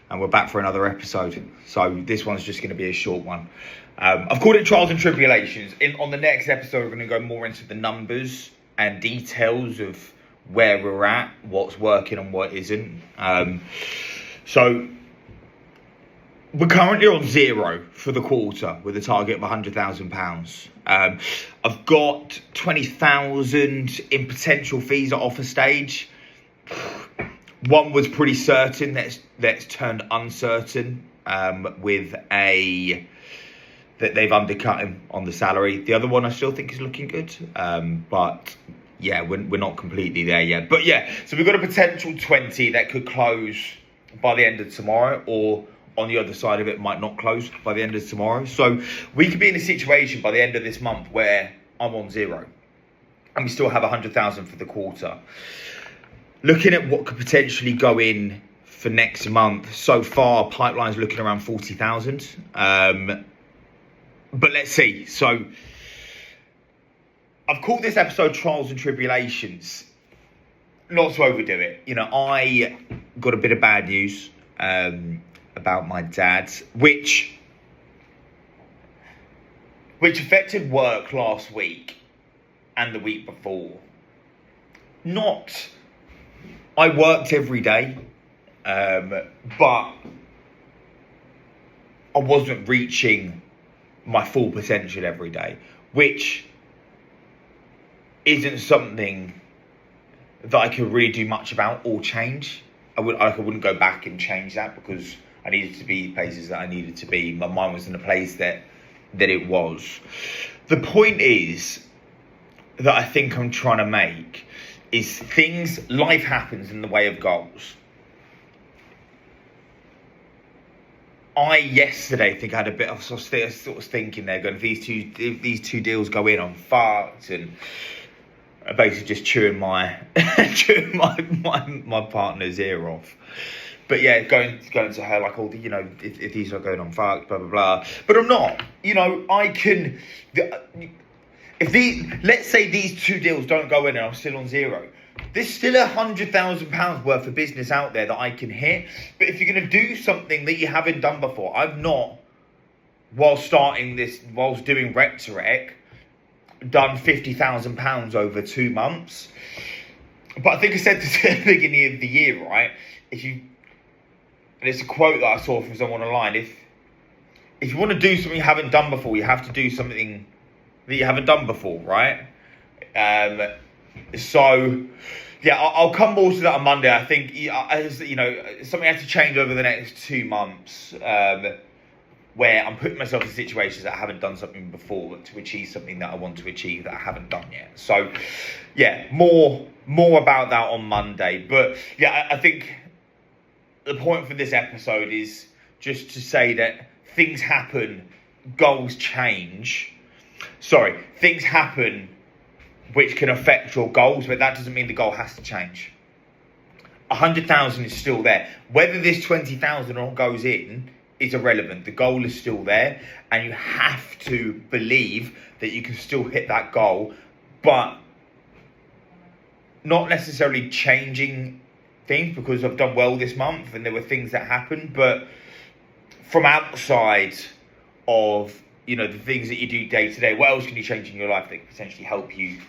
and we're back for another episode. So this one's just going to be a short one. I've called it Trials and Tribulations. On the next episode, we're going to go more into the numbers and details of where we're at, what's working and what isn't. So we're currently on 0 for the quarter with a target of £100,000. I've got 20,000 in potential fees at offer stage. One was pretty certain, that's turned uncertain with that they've undercut him on the salary. The other one I still think is looking good, but yeah, we're not completely there yet. But yeah, so we've got a potential 20 that could close by the end of tomorrow, or on the other side of it might not close by the end of tomorrow. So we could be in a situation by the end of this month where I'm on 0 and we still have 100,000 for the quarter. Looking at what could potentially go in for next month, so far pipeline's looking around 40,000. But let's see. So I've called this episode Trials and Tribulations. Not to overdo it. You know, I got a bit of bad news about my dad, which affected work last week and the week before. I worked every day, but I wasn't reaching my full potential every day, which isn't something that I could really do much about or change. I wouldn't go back and change that because I needed to be places that I needed to be. My mind was in a place that it was. The point is that I think I'm trying to make is life happens in the way of goals. I yesterday think I had a bit of sort of thinking there, going, if these two deals go in, I'm fucked, and basically just chewing my partner's ear off. But yeah, going to her like, oh, you know, if these are going on, fucked, blah blah blah. But I'm not. You know, I can. Let's say these 2 deals don't go in and I'm still on 0. There's still £100,000 worth of business out there that I can hit. But if you're going to do something that you haven't done before, I've not, whilst doing Rec to Rec, done £50,000 over 2 months. But I think I said this at the beginning of the year, right? And it's a quote that I saw from someone online. If you want to do something you haven't done before, you have to do something that you haven't done before, right? So yeah, I'll come more to that on Monday. I think something has to change over the next 2 months, where I'm putting myself in situations that I haven't done something before to achieve something that I want to achieve that I haven't done yet. So yeah, more about that on Monday. But yeah, I think the point for this episode is just to say that things happen, goals change. Things happen which can affect your goals, but that doesn't mean the goal has to change. 100,000 is still there. Whether this 20,000 all goes in is irrelevant. The goal is still there, and you have to believe that you can still hit that goal, but not necessarily changing things because I've done well this month and there were things that happened, but from outside of, you know, the things that you do day to day, what else can you change in your life that can potentially help you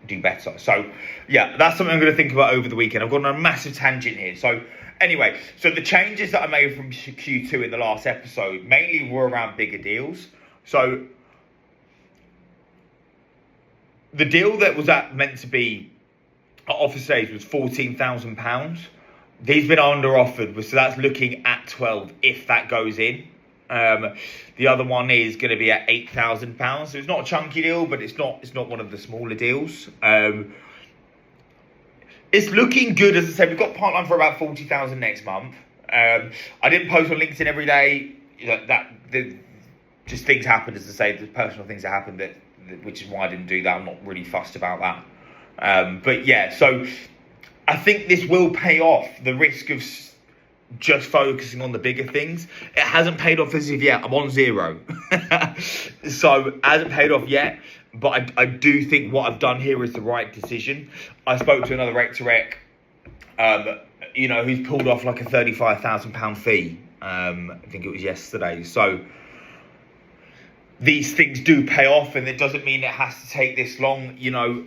do better? So yeah, that's something I'm going to think about over the weekend. I've gone on a massive tangent here. So anyway, so the changes that I made from Q2 in the last episode mainly were around bigger deals. So the deal that was meant to be at offer stage was £14,000. These been under offered, so that's looking at 12 if that goes in. The other one is going to be at £8,000. So it's not a chunky deal, but it's not one of the smaller deals. It's looking good. As I said, we've got pipeline for about 40,000 next month. I didn't post on LinkedIn every day. You know, just things happen, as I say, the personal things that happened, which is why I didn't do that. I'm not really fussed about that. But yeah, so I think this will pay off the risk of just focusing on the bigger things. It hasn't paid off as of yet. I'm on 0. So it hasn't paid off yet. But I do think what I've done here is the right decision. I spoke to another Rec to Rec you know, who's pulled off like a £35,000 fee. I think it was yesterday. So these things do pay off, and it doesn't mean it has to take this long. You know,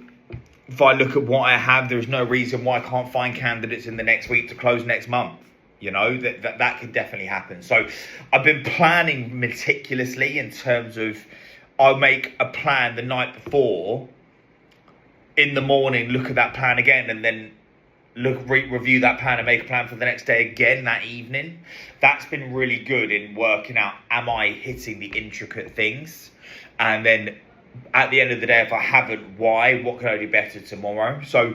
if I look at what I have, there's no reason why I can't find candidates in the next week to close next month. You know, that could definitely happen. So I've been planning meticulously in terms of, I'll make a plan the night before, in the morning, look at that plan again, and then review that plan and make a plan for the next day again that evening. That's been really good in working out, am I hitting the intricate things? And then at the end of the day, if I haven't, why? What can I do better tomorrow? So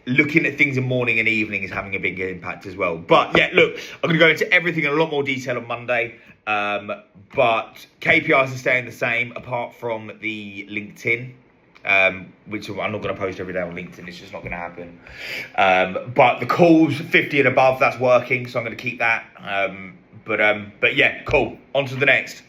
looking at things in morning and evening is having a big impact as well. But yeah, look, I'm going to go into everything in a lot more detail on Monday. But KPIs are staying the same apart from the LinkedIn, which I'm not going to post every day on LinkedIn. It's just not going to happen. But the calls 50 and above, that's working. So I'm going to keep that. But yeah, cool. On to the next.